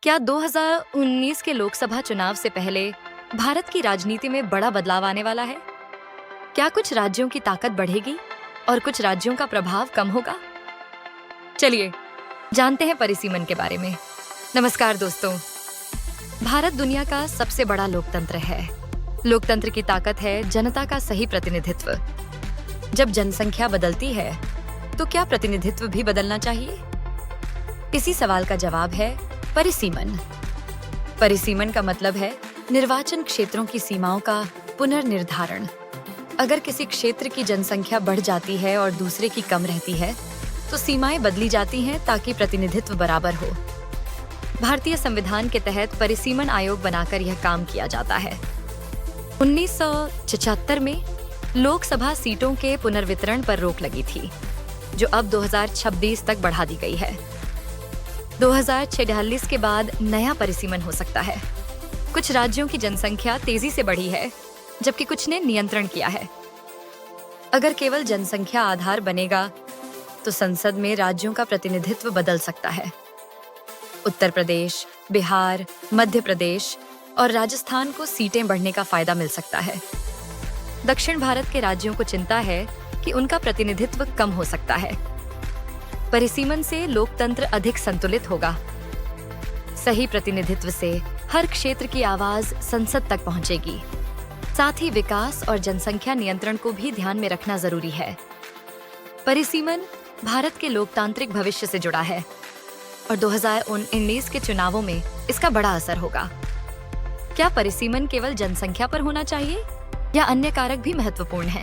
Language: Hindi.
क्या 2019 के लोकसभा चुनाव से पहले भारत की राजनीति में बड़ा बदलाव आने वाला है? क्या कुछ राज्यों की ताकत बढ़ेगी और कुछ राज्यों का प्रभाव कम होगा? चलिए जानते हैं परिसीमन के बारे में। नमस्कार दोस्तों, भारत दुनिया का सबसे बड़ा लोकतंत्र है। लोकतंत्र की ताकत है जनता का सही प्रतिनिधित्व। जब जनसंख्या बदलती है तो क्या प्रतिनिधित्व भी बदलना चाहिए? इसी सवाल का जवाब है परिसीमन। परिसीमन का मतलब है निर्वाचन क्षेत्रों की सीमाओं का पुनर्निर्धारण। अगर किसी क्षेत्र की जनसंख्या बढ़ जाती है और दूसरे की कम रहती है तो सीमाएं बदली जाती हैं ताकि प्रतिनिधित्व बराबर हो। भारतीय संविधान के तहत परिसीमन आयोग बनाकर यह काम किया जाता है। 1976 में लोकसभा सीटों के पुनर्वितरण पर रोक लगी थी, जो अब 2026 तक बढ़ा दी गई है। 2046 के बाद नया परिसीमन हो सकता है। कुछ राज्यों की जनसंख्या तेजी से बढ़ी है, जबकि कुछ ने नियंत्रण किया है। अगर केवल जनसंख्या आधार बनेगा तो संसद में राज्यों का प्रतिनिधित्व बदल सकता है। उत्तर प्रदेश, बिहार, मध्य प्रदेश और राजस्थान को सीटें बढ़ने का फायदा मिल सकता है। दक्षिण भारत के राज्यों को चिंता है कि उनका प्रतिनिधित्व कम हो सकता है। परिसीमन से लोकतंत्र अधिक संतुलित होगा। सही प्रतिनिधित्व से हर क्षेत्र की आवाज संसद तक पहुंचेगी। साथ ही विकास और जनसंख्या नियंत्रण को भी ध्यान में रखना जरूरी है। परिसीमन भारत के लोकतांत्रिक भविष्य से जुड़ा है और 2019 के चुनावों में इसका बड़ा असर होगा। क्या परिसीमन केवल जनसंख्या पर होना चाहिए या अन्य कारक भी महत्वपूर्ण हैं?